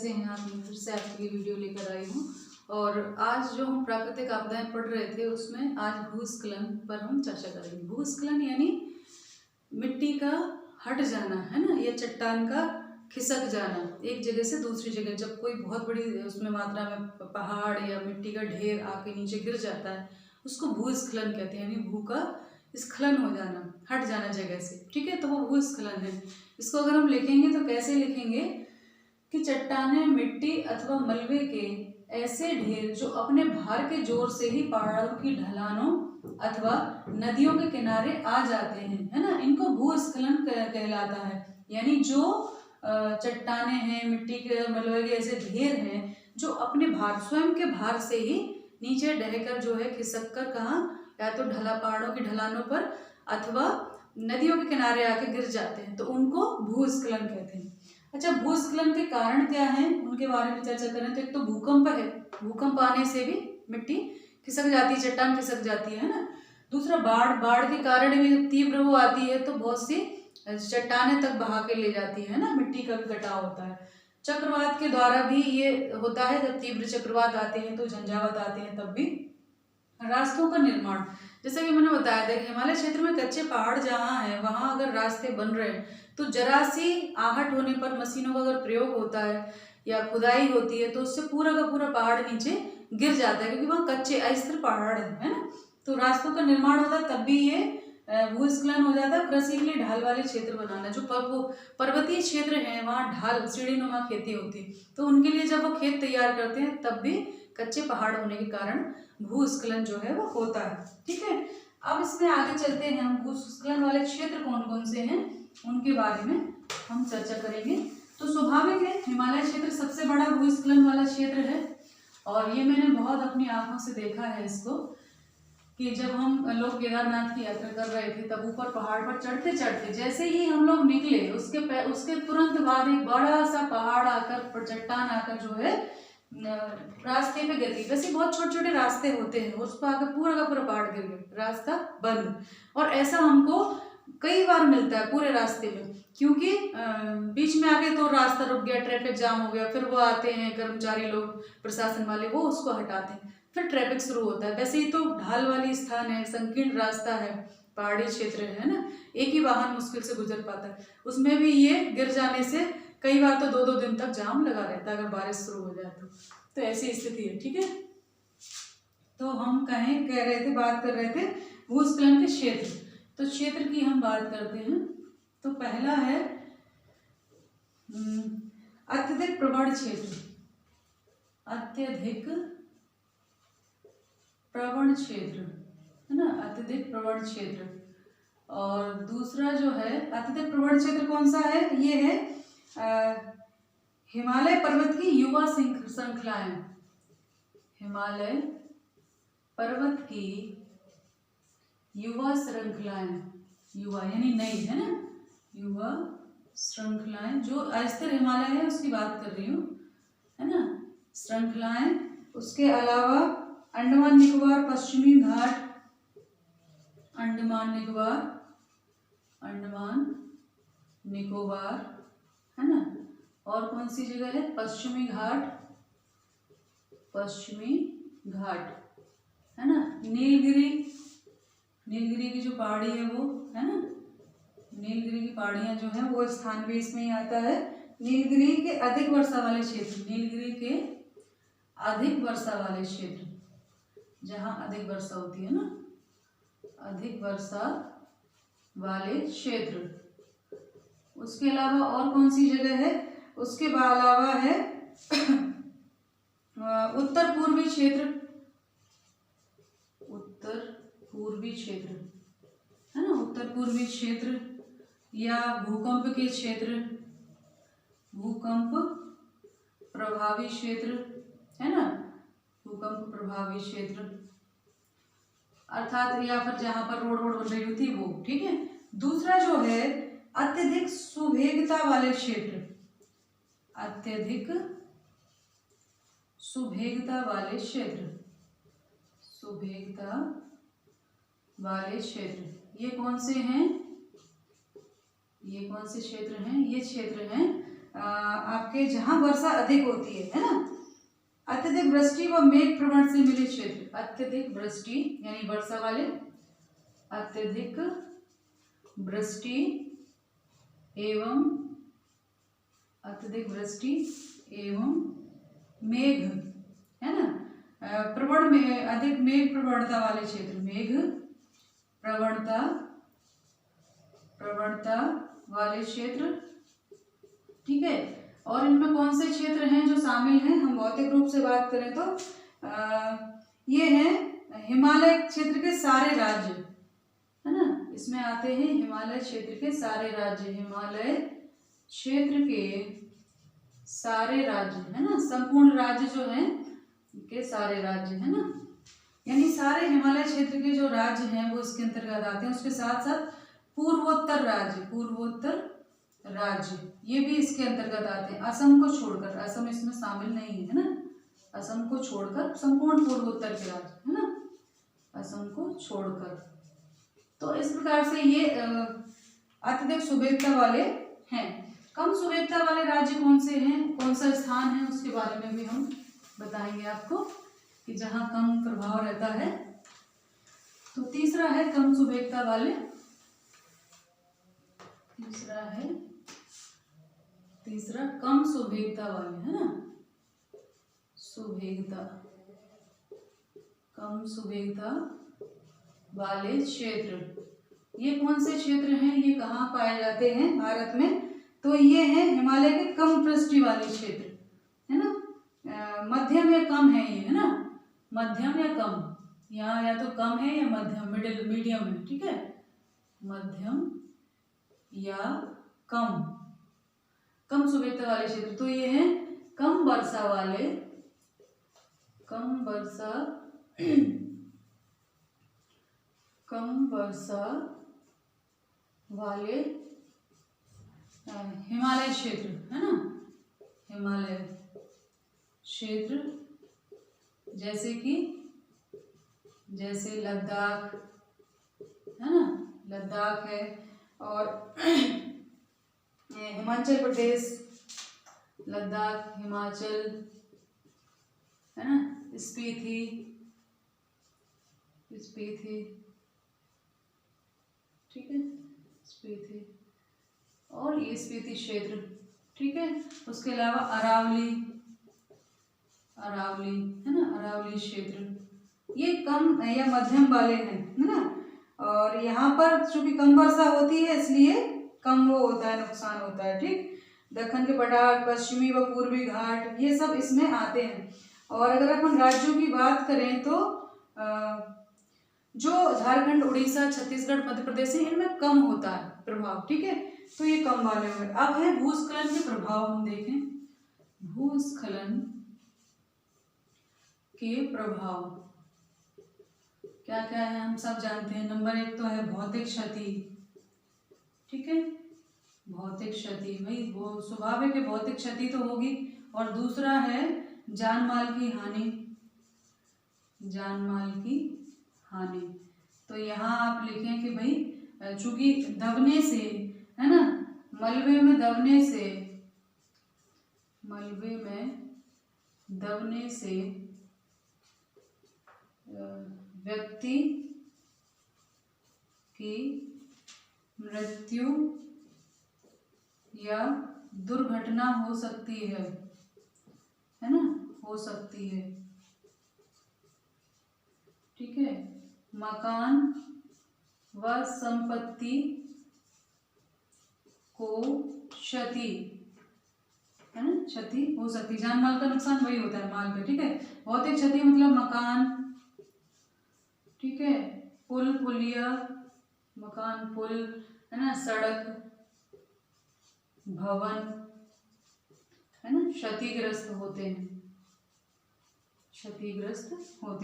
कैसे हैं आप? मैं फिर से आपके लिए वीडियो लेकर आई हूँ। और आज जो हम प्राकृतिक आपदाएं पढ़ रहे थे उसमें आज भूस्खलन पर हम चर्चा करेंगे। भूस्खलन यानी मिट्टी का हट जाना, है ना, या चट्टान का खिसक जाना एक जगह से दूसरी जगह। जब कोई बहुत बड़ी उसमें मात्रा में पहाड़ या मिट्टी का ढेर आके नीचे गिर जाता है उसको भूस्खलन कहते हैं, यानी भू का स्खलन हो जाना, हट जाना जगह से, ठीक है। तो वो भूस्खलन है। इसको अगर हम लिखेंगे तो कैसे लिखेंगे कि चट्टानें मिट्टी अथवा मलबे के ऐसे ढेर जो अपने भार के जोर से ही पहाड़ों की ढलानों अथवा नदियों के किनारे आ जाते हैं, है ना, इनको भूस्खलन कहलाता है। यानी जो चट्टानें हैं, मिट्टी के मलबे के ऐसे ढेर हैं जो अपने भार, स्वयं के भार से ही नीचे ढहकर जो है खिसक कर कहाँ, या तो पहाड़ों की ढलानों पर अथवा नदियों के किनारे आके गिर जाते हैं, तो उनको भूस्खलन कहते हैं। अच्छा, भूस्खलन के कारण क्या हैं उनके बारे में चर्चा करें तो एक तो भूकंप है, भूकंप आने से भी मिट्टी खिसक जाती है, चट्टान खिसक जाती है ना। दूसरा बाढ़, बाढ़ के कारण भी तीव्र वो आती है तो बहुत सी चट्टानें तक बहा के ले जाती है ना, मिट्टी का भी कटाव होता है। चक्रवात के द्वारा भी ये होता है, जब तीव्र चक्रवात आते हैं तो झंझावात आते हैं तब भी। रास्तों का निर्माण, जैसा कि मैंने बताया था, हिमालय क्षेत्र में कच्चे पहाड़ जहाँ हैं वहाँ अगर रास्ते बन रहे हैं तो जरा सी आहट होने पर मशीनों का अगर प्रयोग होता है या खुदाई होती है तो उससे पूरा का पूरा पहाड़ नीचे गिर जाता है, क्योंकि वहाँ कच्चे अस्थिर पहाड़ है ना। तो रास्तों का निर्माण होता है तब भी ये भूस्खलन हो जाता है। कृषि के लिए ढाल वाले क्षेत्र बनाना, जो पर्वतीय क्षेत्र हैं वहाँ ढाल सीढ़ीनुमा खेती होती है तो उनके लिए जब वो खेत तैयार करते हैं तब भी कच्चे पहाड़ होने के कारण भूस्खलन जो है वो होता है, ठीक है। अब इसमें आगे चलते हैं, हम भूस्खलन वाले क्षेत्र कौन कौन से हैं उनके बारे में हम चर्चा करेंगे। तो स्वाभाविक है, हिमालय क्षेत्र सबसे बड़ा भूस्खलन वाला क्षेत्र है और ये मैंने बहुत अपनी आंखों से देखा है इसको, कि जब हम लोग केदारनाथ की यात्रा कर रहे थे तब ऊपर पहाड़ पर चढ़ते चढ़ते जैसे ही हम लोग निकले उसके तुरंत बाद एक बड़ा सा पहाड़ आकर, चट्टान आकर जो है रास्ते पे गिर गई। वैसे बहुत छोटे छोटे रास्ते होते हैं, उस पर आकर पूरा का पूरा पहाड़ गिर गया, रास्ता बंद। और ऐसा हमको कई बार मिलता है पूरे रास्ते में, क्योंकि बीच में आके तो रास्ता रुक गया, ट्रैफिक जाम हो गया, फिर वो आते हैं कर्मचारी लोग, प्रशासन वाले, वो उसको हटाते हैं, फिर ट्रैफिक शुरू होता है। वैसे ही तो ढाल वाली स्थान है, संकीर्ण रास्ता है, पहाड़ी क्षेत्र है ना, एक ही वाहन मुश्किल से गुजर पाता है, उसमें भी ये गिर जाने से कई बार तो 2-2 दिन तक जाम लगा रहता है अगर बारिश शुरू हो जाए तो ऐसी स्थिति है, ठीक है। तो हम कह रहे थे, बात कर रहे थे भूस्खलन के क्षेत्र। तो क्षेत्र की हम बात करते हैं तो पहला है अत्यधिक प्रवण क्षेत्र, अत्यधिक प्रवण क्षेत्र, है ना, अत्यधिक प्रवण क्षेत्र। और दूसरा जो है अत्यधिक प्रवण क्षेत्र कौन सा है, ये है हिमालय पर्वत की युवा श्रृंखलाएं, हिमालय पर्वत की युवा श्रृंखलाएं, युवा यानी नई, है ना, युवा श्रृंखलाएं, जो अस्थिर हिमालय है उसकी बात कर रही हूँ, है ना, श्रृंखलाएं। उसके अलावा अंडमान निकोबार पश्चिमी घाट, अंडमान निकोबार, है ना, और कौन सी जगह है, पश्चिमी घाट, है ना, नीलगिरी की जो पहाड़ी है वो, है ना, नीलगिरी की पहाड़ियां जो है वो स्थान भी इसमें ही आता है। नीलगिरी के अधिक वर्षा वाले क्षेत्र, नीलगिरी के अधिक वर्षा वाले क्षेत्र, जहाँ अधिक वर्षा होती है ना, अधिक वर्षा वाले क्षेत्र। उसके अलावा और कौन सी जगह है, उसके अलावा है उत्तर पूर्वी क्षेत्र, है ना, उत्तर पूर्वी क्षेत्र या भूकंप के क्षेत्र, भूकंप प्रभावी क्षेत्र, है ना, भूकंप प्रभावी क्षेत्र अर्थात, या फिर जहां पर रोड बन रही होती है वो, ठीक है। दूसरा जो है अत्यधिक सुभेगता वाले क्षेत्र, अत्यधिक सुभेगता वाले क्षेत्र, सुभेगता वाले क्षेत्र, ये कौन से हैं, ये कौन से क्षेत्र हैं, ये क्षेत्र हैं आपके जहाँ वर्षा अधिक होती है ना, अत्यधिक वृष्टि व मेघ प्रवण से मिले क्षेत्र। अत्यधिक वृष्टि यानी वर्षा वाले, अत्यधिक वृष्टि एवं मेघ, है ना, प्रवण में अधिक मेघ प्रवणता वाले क्षेत्र, मेघ प्रवणता वाले क्षेत्र, ठीक है। और इनमें कौन से क्षेत्र हैं जो शामिल हैं, हम भौतिक रूप से बात करें तो ये हैं हिमालय क्षेत्र के सारे राज्य, है ना, इसमें आते हैं हिमालय क्षेत्र के सारे राज्य, हिमालय क्षेत्र के सारे राज्य, है ना, संपूर्ण राज्य जो है के सारे राज्य, है ना, यानी सारे हिमालय क्षेत्र के जो राज्य हैं वो इसके अंतर्गत आते हैं। उसके साथ साथ पूर्वोत्तर राज्य ये भी इसके अंतर्गत आते हैं, असम को छोड़कर, असम इसमें शामिल नहीं है ना, असम को छोड़कर संपूर्ण पूर्वोत्तर के राज्य, है ना, असम को छोड़कर। तो इस प्रकार से ये अत्यधिक सुवेगता वाले हैं। कम सुवेगता वाले राज्य कौन से हैं, कौन सा स्थान है, उसके बारे में भी हम बताएंगे आपको कि जहाँ कम प्रभाव रहता है। तो तीसरा है कम सुवेगता वाले, तीसरा कम सुवेगता वाले, है ना, कम सुवेगता वाले क्षेत्र। ये कौन से क्षेत्र हैं, ये कहाँ पाए जाते हैं भारत में, तो ये हैं हिमालय के कम पृष्ठ वाले क्षेत्र, है ना, मध्यम या कम है ये, है ना, मध्यम या कम, यहाँ या तो कम है या मध्यम, मीडियम है, ठीक है, मध्यम या कम सुवेगता वाले क्षेत्र। तो ये हैं कम वर्षा वाले हिमालय क्षेत्र, है ना, हिमालय क्षेत्र, जैसे लद्दाख, है ना, लद्दाख है, और हिमाचल प्रदेश, लद्दाख, हिमाचल, है ना, स्पीति, ठीक है, स्पीति, और ये स्पीति क्षेत्र, ठीक है। उसके अलावा अरावली, है ना, अरावली क्षेत्र, ये कम या मध्यम वाले हैं, है ना, और यहाँ पर चूंकि कम वर्षा होती है इसलिए कम वो होता है, नुकसान होता है, ठीक। दक्कन के पठार, पश्चिमी व पूर्वी घाट, ये सब इसमें आते हैं। और अगर अपन राज्यों की बात करें तो जो झारखंड, उड़ीसा, छत्तीसगढ़, मध्य प्रदेश है, इनमें कम होता है प्रभाव, ठीक है, तो ये कम वाले हुए। अब है भूस्खलन के प्रभाव, हम देखें भूस्खलन के प्रभाव क्या क्या है, हम सब जानते हैं। नंबर 1 तो है भौतिक क्षति, ठीक है, भौतिक क्षति, भाई वो स्वाभाविक है, भौतिक क्षति तो होगी। और दूसरा है जान माल की हानि, तो यहाँ आप लिखें कि भाई चूंकि दबने से, है ना, मलबे में दबने से व्यक्ति की मृत्यु या दुर्घटना हो सकती है ना, हो सकती है, ठीक है। मकान व संपत्ति को क्षति, है ना, क्षति हो सकती, जान माल का नुकसान वही होता है, माल का, ठीक है। भौतिक क्षति मतलब मकान, ठीक है, पुल, पुलिया, मकान, पुल, है ना, सड़क, भवन, है ना, क्षतिग्रस्त होते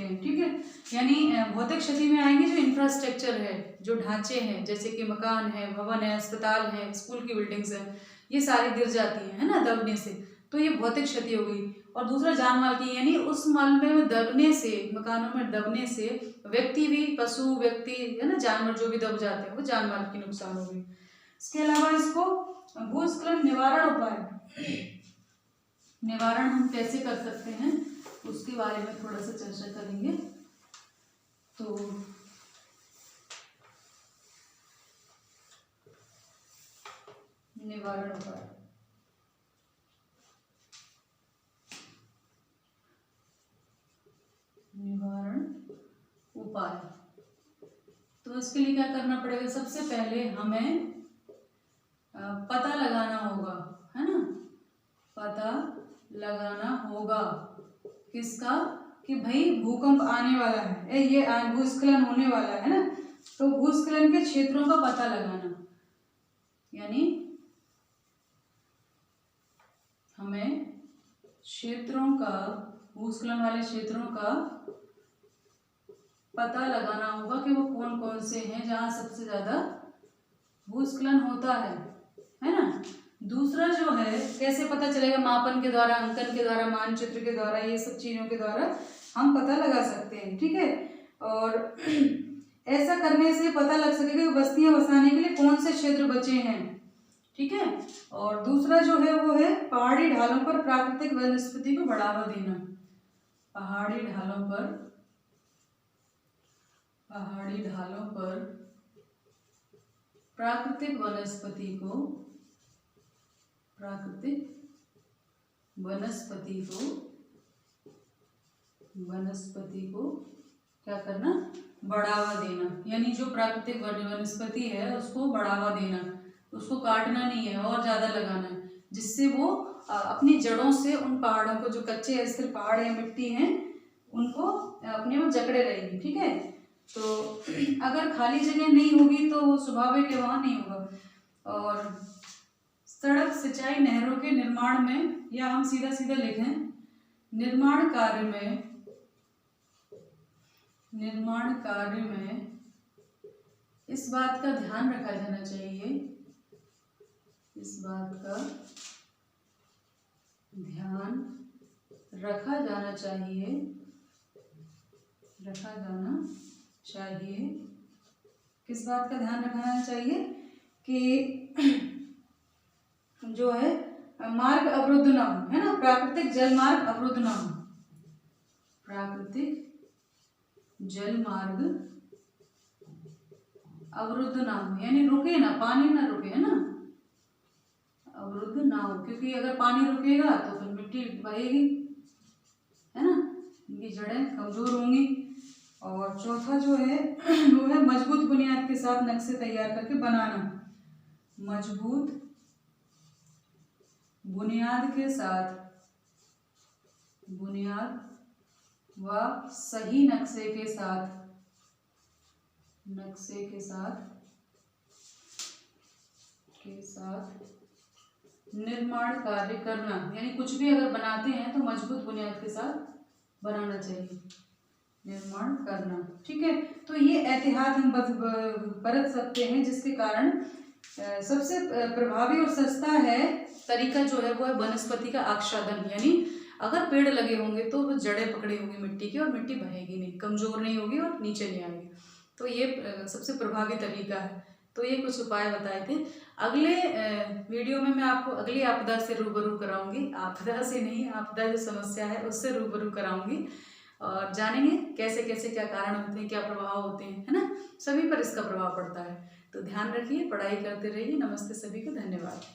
हैं, ठीक है। यानी भौतिक क्षति में आएंगे जो इंफ्रास्ट्रक्चर है, जो ढांचे हैं, जैसे कि मकान है, भवन है, अस्पताल है, स्कूल की बिल्डिंग्स है, ये सारी गिर जाती है ना, दबने से, तो ये भौतिक क्षति हो गई। और दूसरा जान माल की, यानी उस मलबे में दबने से, मकानों में दबने से व्यक्ति भी, व्यक्ति, है ना, जानवर जो भी दब जाते हैं, वो जान माल की नुकसान हो गई। इसके अलावा इसको भूस्खलन निवारण उपाय, निवारण हम कैसे कर सकते हैं उसके बारे में थोड़ा सा चर्चा करेंगे। तो निवारण उपाय, निवारण उपाय, तो इसके लिए क्या करना पड़ेगा? सबसे पहले हमें पता लगाना होगा, है ना, पता लगाना होगा किसका? कि भाई भूकंप आने वाला है, ये भूस्खलन होने वाला है ना, तो भूस्खलन के क्षेत्रों का पता लगाना, यानी हमें क्षेत्रों का, भूस्खलन वाले क्षेत्रों का पता लगाना होगा कि वो कौन कौन से हैं जहां सबसे ज्यादा भूस्खलन होता है ना। दूसरा जो है, कैसे पता चलेगा? मापन के द्वारा, अंकन के द्वारा, मानचित्र के द्वारा, ये सब चीजों के द्वारा हम पता लगा सकते हैं, ठीक है। और ऐसा करने से पता लग सकेगा कि बस्तियां बसाने के लिए कौन से क्षेत्र बचे हैं, ठीक है। और दूसरा जो है वो है पहाड़ी ढालों पर प्राकृतिक वनस्पति को बढ़ावा देना, पहाड़ी ढालों पर, पहाड़ी ढालों पर प्राकृतिक वनस्पति को, प्राकृतिक वनस्पति को, वनस्पति को क्या करना? बढ़ावा देना, यानी जो प्राकृतिक वनस्पति है उसको बढ़ावा देना, उसको काटना नहीं है और ज्यादा लगाना है, जिससे वो अपनी जड़ों से उन पहाड़ों को, जो कच्चे स्थिर पहाड़ या मिट्टी हैं, उनको अपने में जकड़े रहेंगे, ठीक है। तो अगर खाली जगह नहीं होगी तो वो स्वाभाविक है, वहां नहीं होगा। और सड़क, सिंचाई, नहरों के निर्माण में, या हम सीधा सीधा लिखें निर्माण कार्य में, निर्माण कार्य में इस बात का ध्यान रखा जाना चाहिए, इस बात का ध्यान रखा जाना चाहिए, रखा जाना चाहिए, किस बात का ध्यान रखना चाहिए? कि जो है मार्ग अवरुद्ध ना हो, है ना, प्राकृतिक जल मार्ग अवरुद्ध ना हो, प्राकृतिक जल मार्ग अवरुद्ध ना हो, यानी रुके ना, पानी ना रुके, है ना, अवरुद्ध ना हो, क्योंकि अगर पानी रुकेगा तो फिर मिट्टी बहेगी, है ना, इनकी जड़ें कमजोर होंगी। और चौथा जो है वो है मजबूत बुनियाद के साथ नक्शे तैयार करके बनाना, मजबूत बुनियाद के साथ, बुनियाद व सही नक्शे के साथ, नक्शे के साथ निर्माण कार्य करना, यानी कुछ भी अगर बनाते हैं तो मजबूत बुनियाद के साथ बनाना चाहिए, निर्माण करना, ठीक है। तो ये एहतियात हम बरत सकते हैं, जिसके कारण सबसे प्रभावी और सस्ता है तरीका जो है वो है वनस्पति का आच्छादन, यानी अगर पेड़ लगे होंगे तो वो जड़ें पकड़ी होंगी मिट्टी की, और मिट्टी बहेगी नहीं, कमजोर नहीं होगी और नीचे नहीं आएगी। तो ये सबसे प्रभावी तरीका है। तो ये कुछ उपाय बताए थे। अगले वीडियो में मैं आपको अगली आपदा से रूबरू कराऊंगी, आपदा से नहीं, आपदा जो समस्या है उससे रूबरू कराऊंगी, और जानेंगे कैसे कैसे क्या कारण होते हैं, क्या प्रभाव होते हैं, है ना, सभी पर इसका प्रभाव पड़ता है। तो ध्यान रखिए, पढ़ाई करते रहिए। नमस्ते सभी को, धन्यवाद।